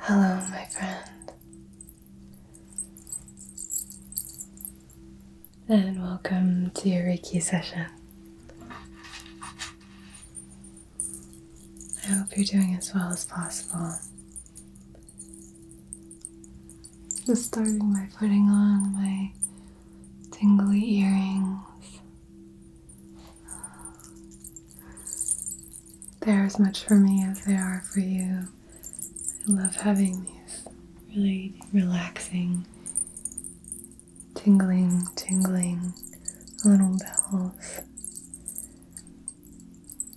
Hello, my friend, and welcome to your Reiki session. I hope you're doing as well as possible. Just starting by putting on my tingly earrings. They're as much for me as they are for you. I love having these really relaxing, tingling little bells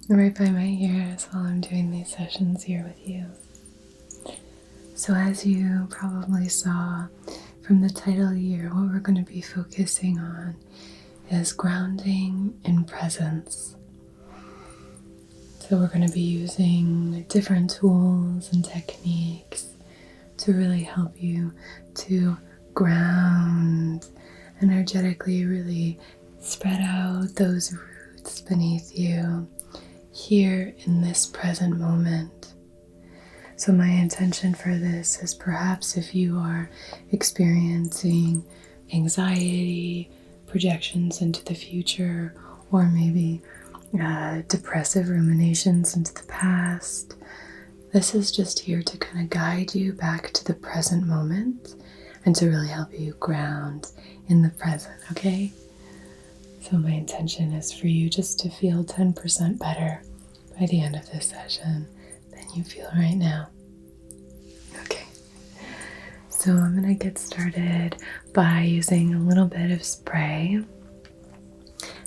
right by my ears while I'm doing these sessions here with you. So as you probably saw from the title here, what we're going to be focusing on is grounding in presence. So we're going to be using different tools and techniques to really help you to ground energetically, really spread out those roots beneath you here in this present moment. So my intention for this is perhaps if you are experiencing anxiety, projections into the future, or maybe depressive ruminations into the past, this is just here to kind of guide you back to the present moment and to really help you ground in the present, okay? So my intention is for you just to feel 10% better by the end of this session than you feel right now. Okay, so I'm gonna get started by using a little bit of spray.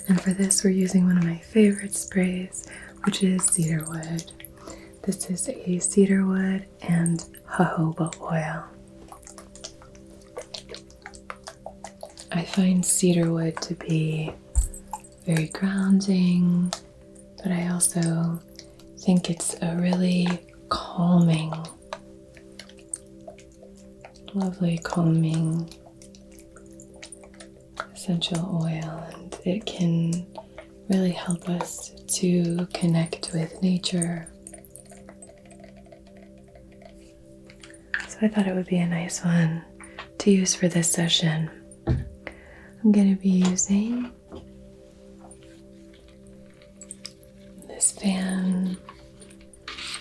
And for this, we're using one of my favorite sprays, which is cedarwood. This is a cedarwood and jojoba oil. I find cedarwood to be very grounding, but I also think it's a really calming, lovely calming essential oil, and it can really help us to connect with nature. So I thought it would be a nice one to use for this session. I'm going to be using this fan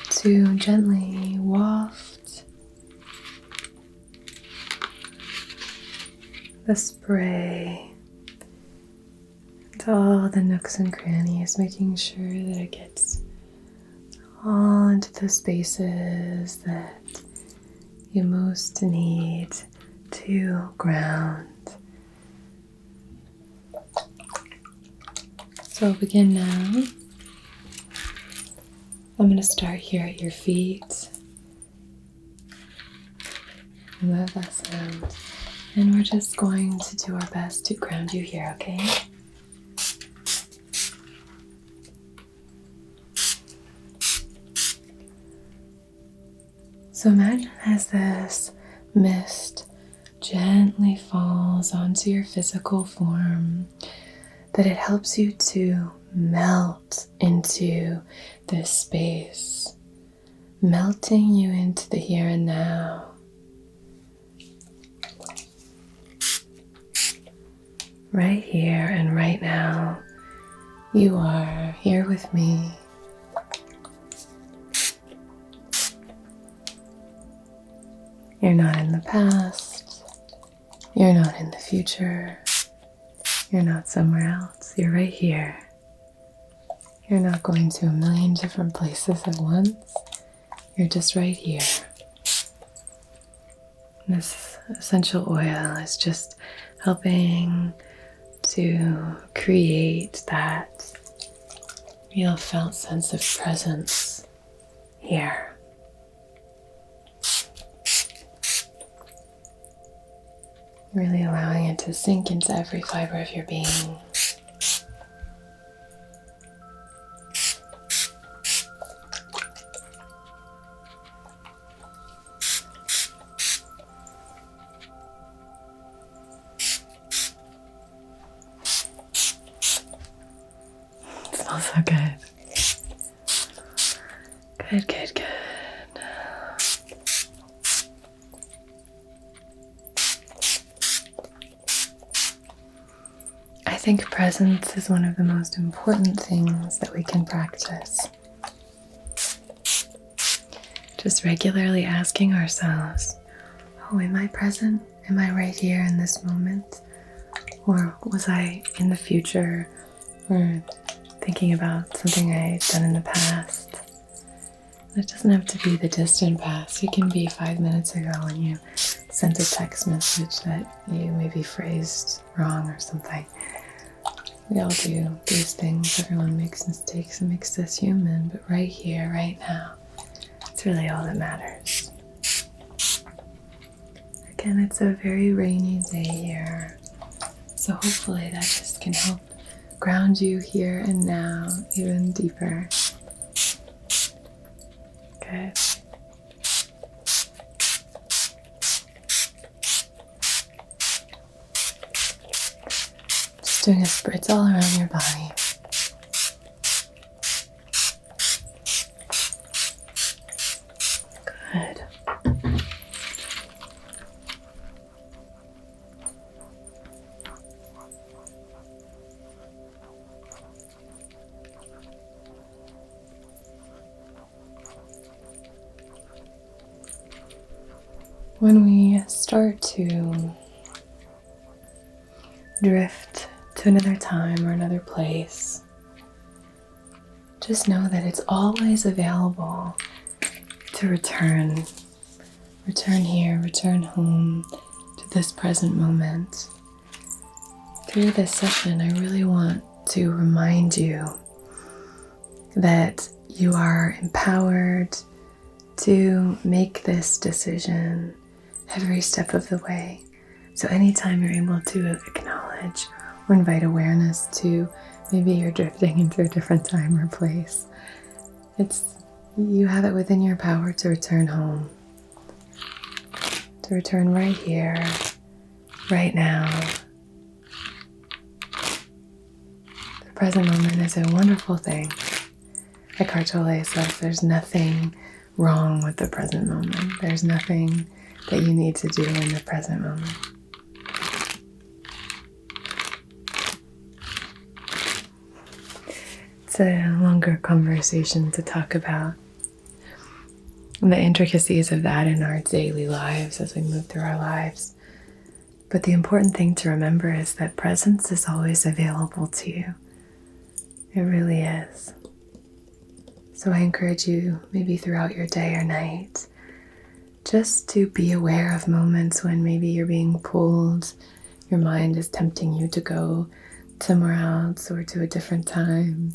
to gently waft the spray to all the nooks and crannies, making sure that it gets all into the spaces that you most need to ground. So I'll begin now. I'm going to start here at your feet. I love that sound. And we're just going to do our best to ground you here, okay? So imagine as this mist gently falls onto your physical form, that it helps you to melt into this space, melting you into the here and now. Right here and right now, you are here with me. You're not in the past. You're not in the future. You're not somewhere else. You're right here. You're not going to a million different places at once. You're just right here. This essential oil is just helping to create that real felt sense of presence here. Really allowing it to sink into every fiber of your being. It smells so good. Good. think presence is one of the most important things that we can practice. Just regularly asking ourselves, oh, am I present? Am I right here in this moment? Or was I in the future? Or thinking about something I've done in the past? It doesn't have to be the distant past. It can be 5 minutes ago when you sent a text message that you maybe phrased wrong or something. We all do these things. Everyone makes mistakes. It makes us human. But right here, right now, it's really all that matters. Again, it's a very rainy day here. So hopefully that just can help ground you here and now even deeper. Good. Just doing a spritz all around your body. Good. When we start to drift to another time or another place, just know that it's always available to return. Return here, return home to this present moment. Through this session, I really want to remind you that you are empowered to make this decision every step of the way. So anytime you're able to acknowledge or invite awareness to maybe you're drifting into a different time or place, you have it within your power to return home, to return right here, right now. The present moment is a wonderful thing. Eckhart Tolle says there's nothing wrong with the present moment. There's nothing that you need to do in the present moment. It's a longer conversation to talk about the intricacies of that in our daily lives as we move through our lives. But the important thing to remember is that presence is always available to you. It really is. So I encourage you, maybe throughout your day or night, just to be aware of moments when maybe you're being pulled, your mind is tempting you to go somewhere else or to a different time,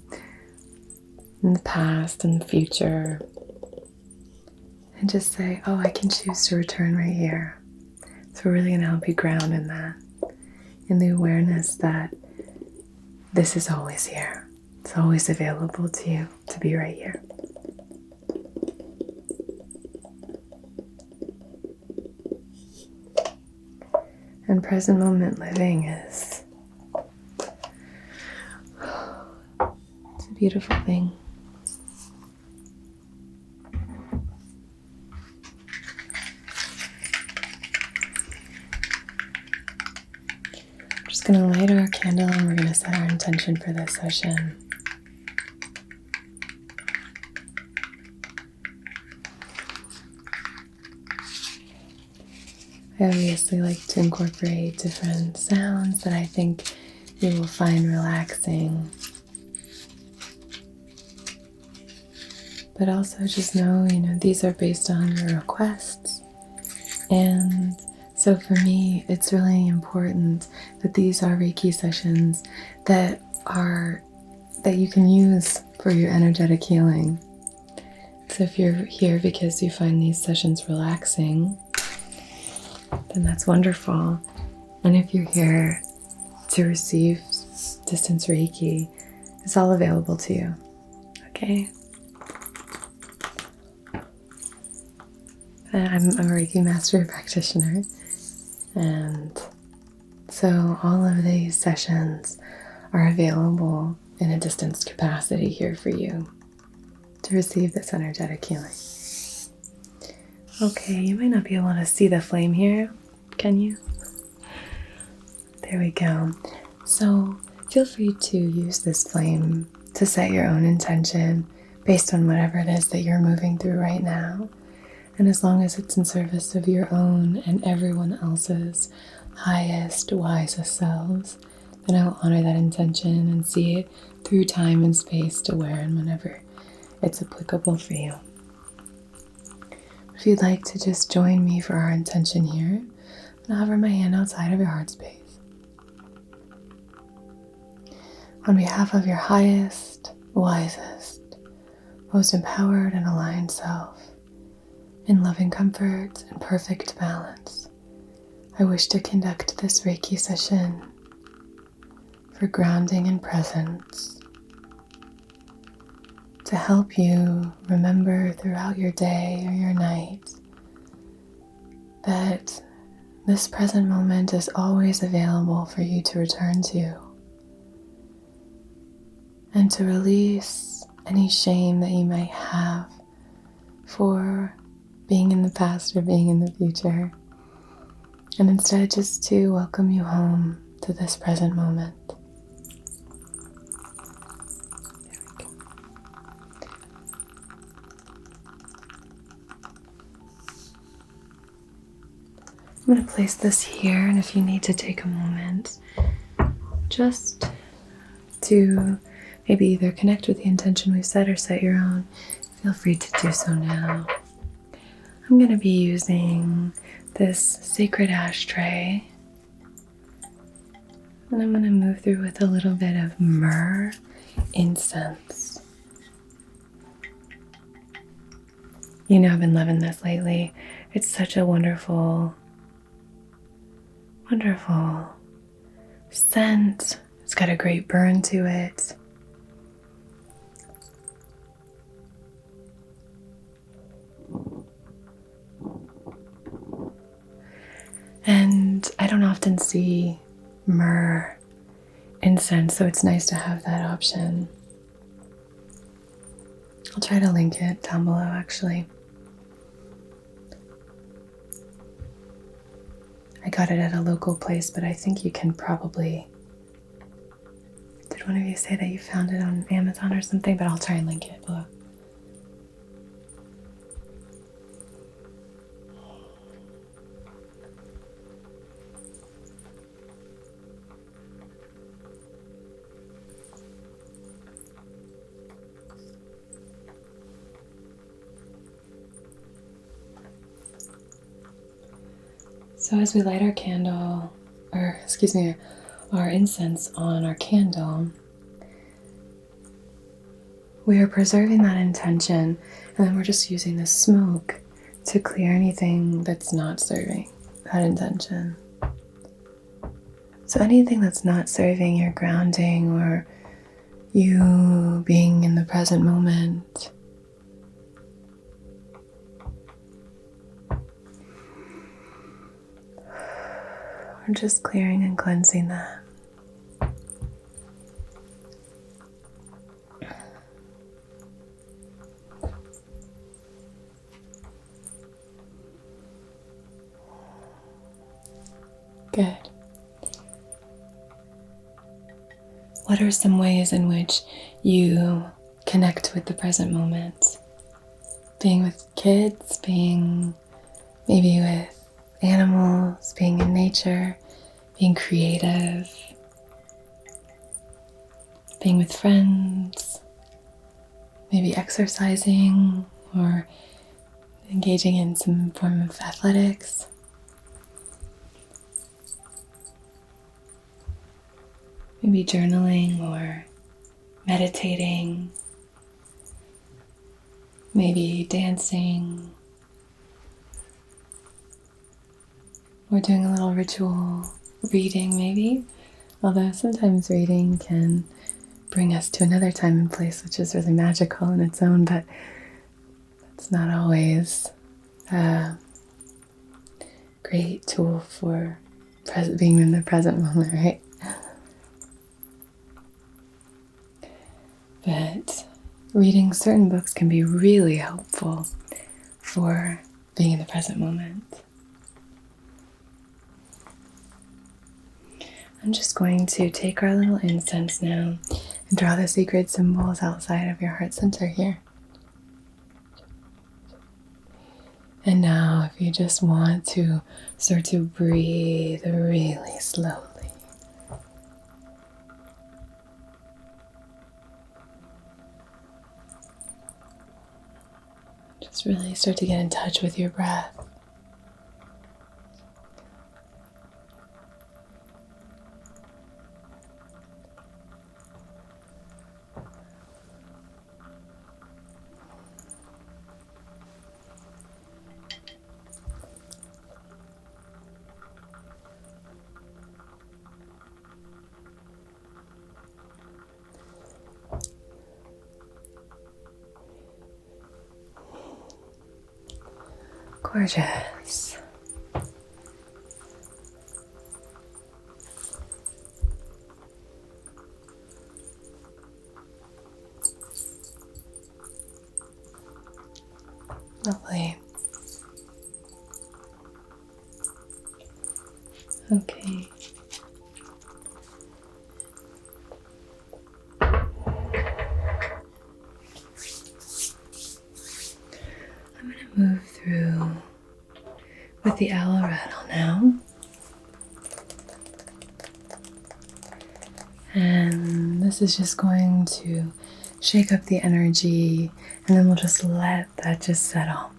in the past, in the future, and just say, oh, I can choose to return right here. So we're really going to help you ground in that, in the awareness that this is always here. It's always available to you to be right here. And present moment living is it's a beautiful thing. I'm just going to light our candle and we're going to set our intention for this session. I obviously like to incorporate different sounds that I think you will find relaxing. But also just know, these are based on your requests. And so for me, it's really important that these are Reiki sessions that you can use for your energetic healing. So if you're here because you find these sessions relaxing, then that's wonderful. And if you're here to receive distance Reiki, it's all available to you. Okay? I'm a Reiki Master Practitioner, and so all of these sessions are available in a distance capacity here for you to receive this energetic healing. Okay, you might not be able to see the flame here, can you? There we go. So feel free to use this flame to set your own intention based on whatever it is that you're moving through right now. And as long as it's in service of your own and everyone else's highest, wisest selves, then I will honor that intention and see it through time and space to where and whenever it's applicable for you. If you'd like to just join me for our intention here, I'll hover my hand outside of your heart space. On behalf of your highest, wisest, most empowered and aligned self, in loving comfort and perfect balance, I wish to conduct this Reiki session for grounding and presence, to help you remember throughout your day or your night that this present moment is always available for you to return to, and to release any shame that you might have for being in the past or being in the future, and instead just to welcome you home to this present moment. There we go. I'm going to place this here, and if you need to take a moment just to maybe either connect with the intention we've set or set your own, feel free to do so now. I'm going to be using this sacred ashtray, and I'm going to move through with a little bit of myrrh incense. You know, I've been loving this lately. It's such a wonderful, wonderful scent. It's got a great burn to it. And I don't often see myrrh incense, so it's nice to have that option. I'll try to link it down below, actually. I got it at a local place, but I think you can probably... Did one of you say that you found it on Amazon or something? But I'll try and link it below. So as we light our candle, our incense on our candle, we are preserving that intention, and then we're just using the smoke to clear anything that's not serving that intention. So anything that's not serving your grounding or you being in the present moment, we're just clearing and cleansing that. Good. What are some ways in which you connect with the present moment? Being with kids, being maybe with animals, being in nature, being creative, being with friends, maybe exercising or engaging in some form of athletics. Maybe journaling or meditating, maybe dancing, or doing a little ritual reading maybe, although sometimes reading can bring us to another time and place which is really magical in its own, but it's not always a great tool for being in the present moment, right? But reading certain books can be really helpful for being in the present moment. I'm just going to take our little incense now and draw the sacred symbols outside of your heart center here. And now, if you just want to start to breathe really slowly. Just really start to get in touch with your breath. Gorgeous. Lovely. Okay. I'm going to move through with the owl rattle now. And this is just going to shake up the energy, and then we'll just let that just settle.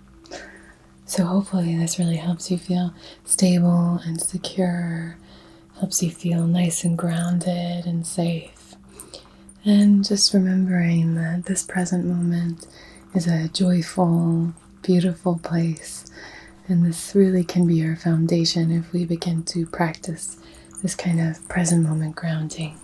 So hopefully this really helps you feel stable and secure, helps you feel nice and grounded and safe. And just remembering that this present moment is a joyful, beautiful place. And this really can be our foundation if we begin to practice this kind of present moment grounding.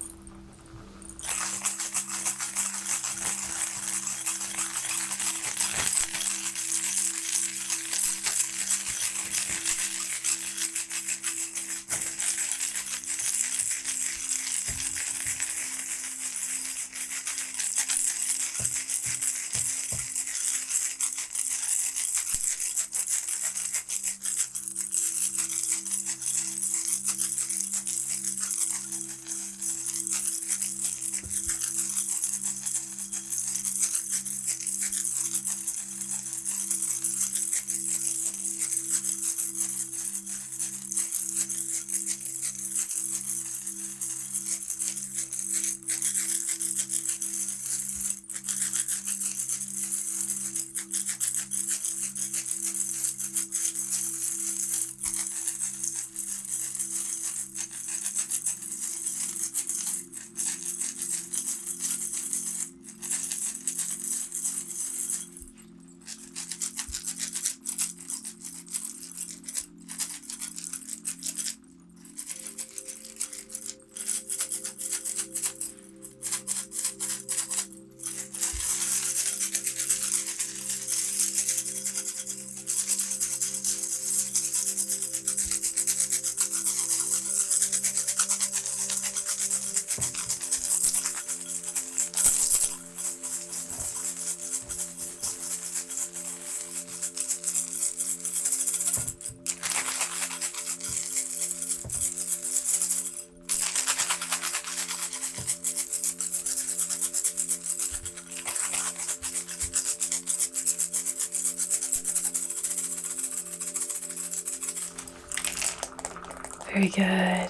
Very good.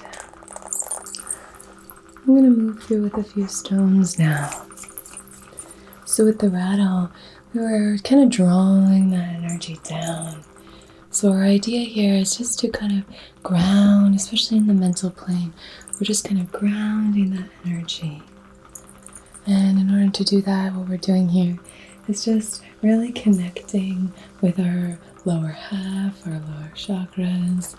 I'm going to move through with a few stones now. So with the rattle, we were kind of drawing that energy down. So our idea here is just to kind of ground, especially in the mental plane. We're just kind of grounding that energy. And in order to do that, what we're doing here is just really connecting with our lower half, our lower chakras,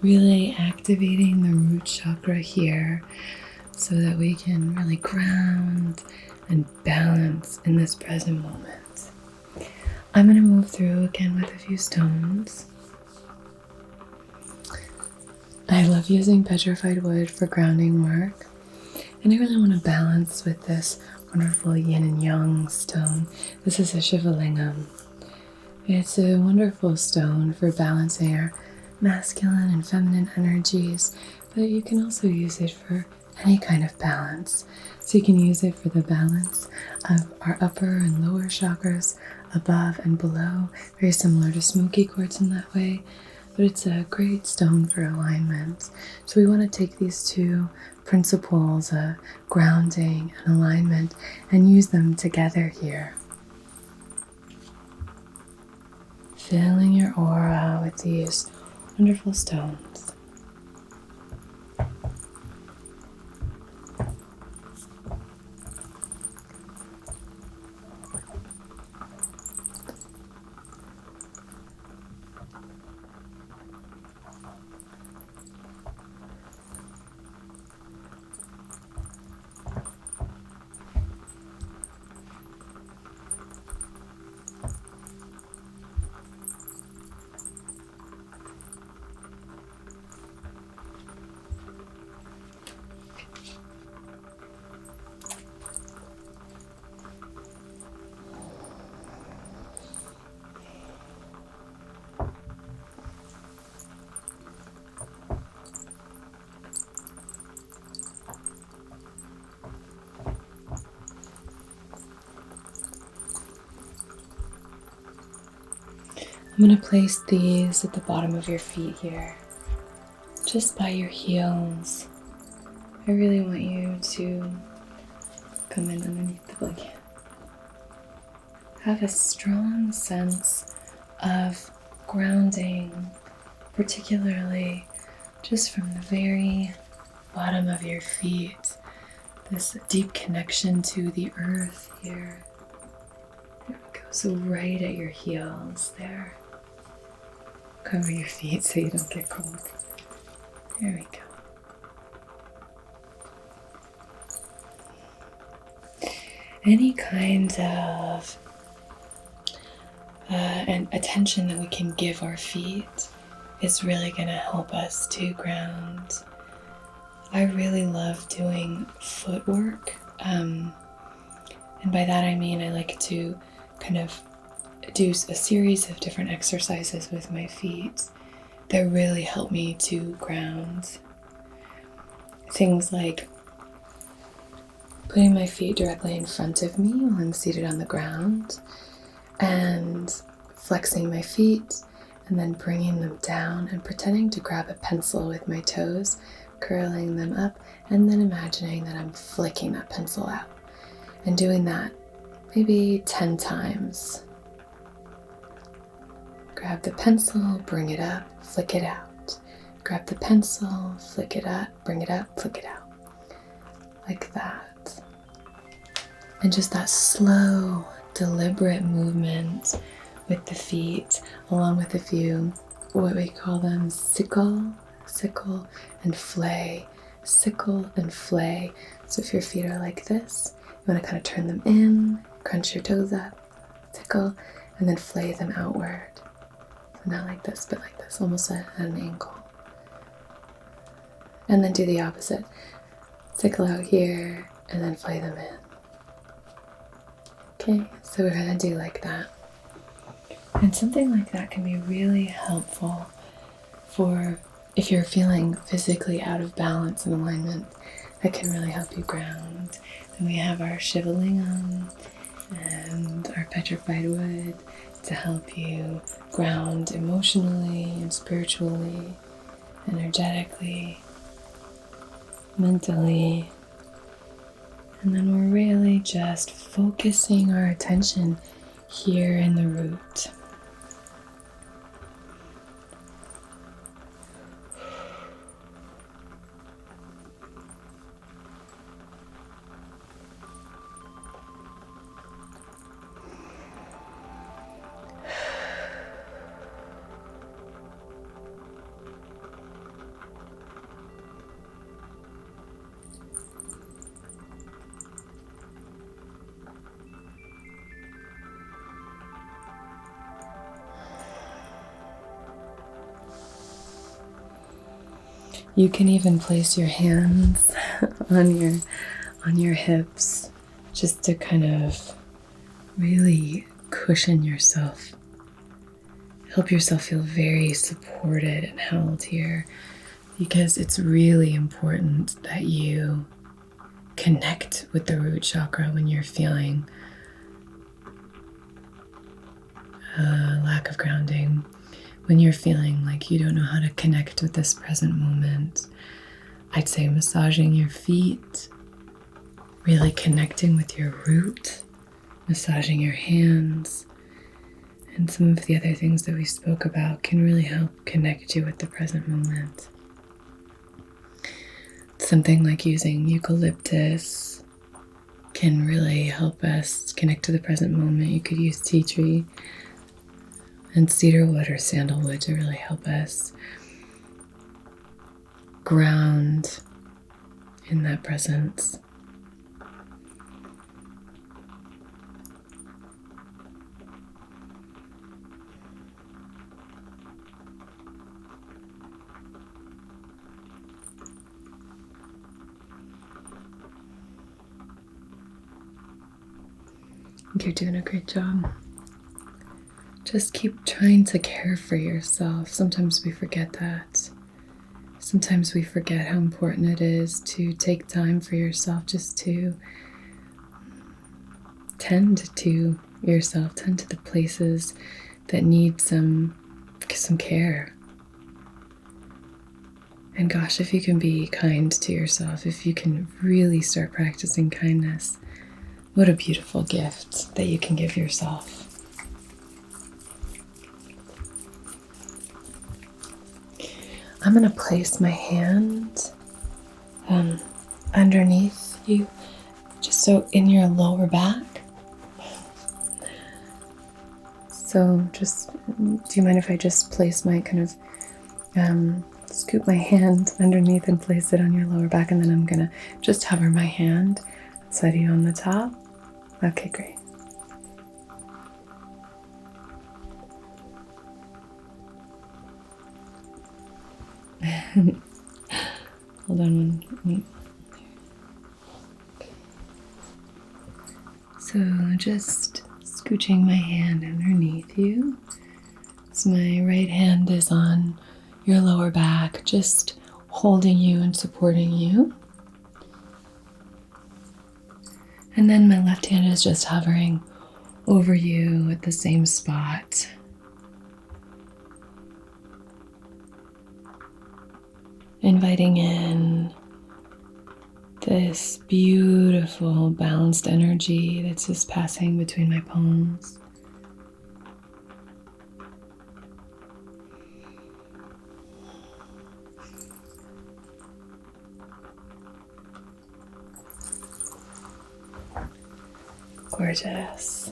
really activating the root chakra here so that we can really ground and balance in this present moment. I'm going to move through again with a few stones. I love using petrified wood for grounding work, and I really want to balance with this wonderful yin and yang stone. This is a Shivalingam. It's a wonderful stone for balancing our masculine and feminine energies, but you can also use it for any kind of balance. So you can use it for the balance of our upper and lower chakras, above and below, very similar to smoky quartz in that way, but it's a great stone for alignment. So we want to take these two principles of grounding and alignment and use them together here. Filling your aura with these wonderful stones. I'm going to place these at the bottom of your feet here, just by your heels. I really want you to come in underneath the blanket. Have a strong sense of grounding, particularly just from the very bottom of your feet. This deep connection to the earth here. There we go. So right at your heels there. Cover your feet so you don't get cold. There we go. Any kind of and attention that we can give our feet is really going to help us to ground. I really love doing footwork, and by that I mean I like to kind of do a series of different exercises with my feet that really help me to ground. Things like putting my feet directly in front of me while I'm seated on the ground and flexing my feet and then bringing them down and pretending to grab a pencil with my toes, curling them up, and then imagining that I'm flicking that pencil out and doing that maybe 10 times. Grab the pencil, bring it up, flick it out. Grab the pencil, flick it up, bring it up, flick it out. Like that. And just that slow, deliberate movement with the feet, along with a few, what we call them, sickle and flay. Sickle and flay. So if your feet are like this, you want to kind of turn them in, crunch your toes up, sickle, and then flay them outward. Not like this, but like this, almost at an angle. And then do the opposite. Sickle out here, and then flay them in. Okay, so we're going to do like that. And something like that can be really helpful for if you're feeling physically out of balance and alignment. That can really help you ground. And we have our shivalingam and our petrified wood to help you ground emotionally and spiritually, energetically, mentally. And then we're really just focusing our attention here in the root. You can even place your hands on your hips just to kind of really cushion yourself. Help yourself feel very supported and held here because it's really important that you connect with the root chakra when you're feeling a lack of grounding, when you're feeling like you don't know how to connect with this present moment. I'd say massaging your feet, really connecting with your root, massaging your hands, and some of the other things that we spoke about can really help connect you with the present moment. Something like using eucalyptus can really help us connect to the present moment. You could use tea tree and cedarwood or sandalwood to really help us ground in that presence. You're doing a great job. Just keep trying to care for yourself. Sometimes we forget that. Sometimes we forget how important it is to take time for yourself, just to tend to yourself, tend to the places that need some care. And gosh, if you can be kind to yourself, if you can really start practicing kindness, what a beautiful gift that you can give yourself. I'm going to place my hand underneath you, just so in your lower back. So just, do you mind if I just place my scoop my hand underneath and place it on your lower back, and then I'm going to just hover my hand inside you on the top. Okay, great. Hold on one. So just scooching my hand underneath you. So my right hand is on your lower back, just holding you and supporting you. And then my left hand is just hovering over you at the same spot. Inviting in this beautiful balanced energy that's just passing between my palms. Gorgeous.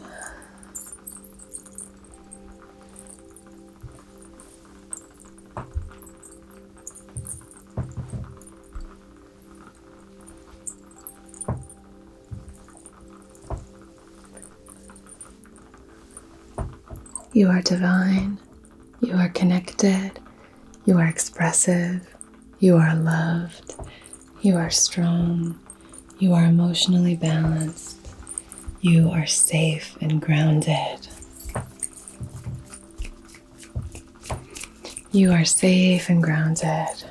You are divine, you are connected, you are expressive, you are loved, you are strong, you are emotionally balanced, you are safe and grounded. You are safe and grounded.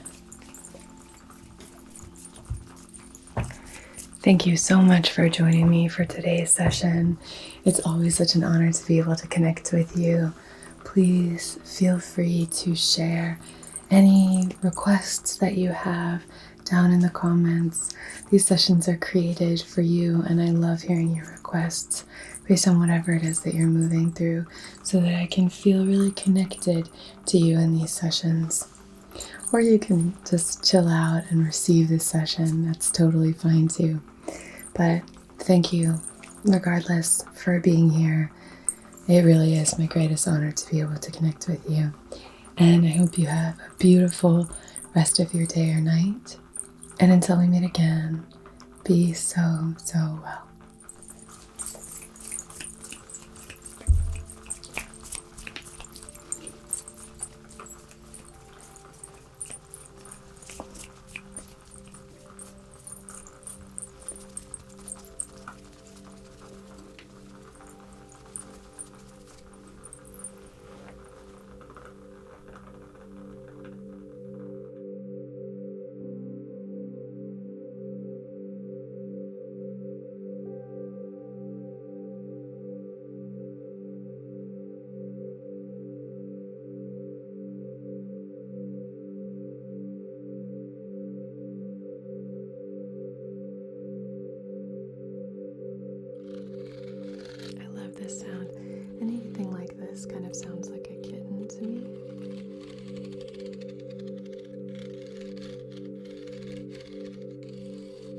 Thank you so much for joining me for today's session. It's always such an honor to be able to connect with you. Please feel free to share any requests that you have down in the comments. These sessions are created for you, and I love hearing your requests based on whatever it is that you're moving through, so that I can feel really connected to you in these sessions. Or you can just chill out and receive this session. That's totally fine too. But thank you, regardless, for being here. It really is my greatest honor to be able to connect with you. And I hope you have a beautiful rest of your day or night. And until we meet again, be so well. This kind of sounds like a kitten to me.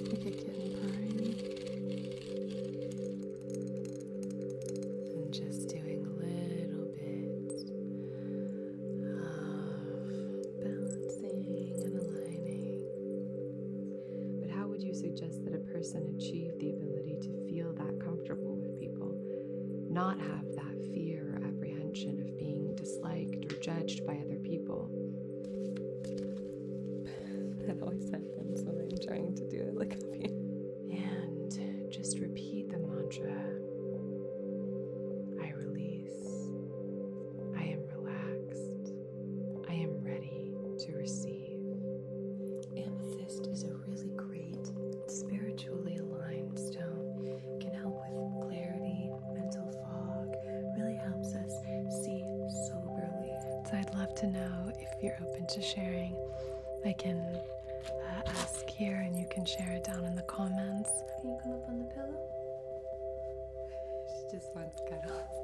Like a kitten purring. And just doing a little bit of balancing and aligning. But how would you suggest that a person achieve the ability to feel that comfortable with people? Not have that fear or apprehension of being disliked or judged by other people? That always happens when I'm trying to do it like up here. And just repeat the mantra. I release. I am relaxed. I am ready to receive. Amethyst is a really great spiritually aligned stone. It can help with clarity, mental fog, really helps us see soberly. So I'd love to know if you're open to sharing. I can ask here and you can share it down in the comments. Can you come up on the pillow? She just wants cuddles.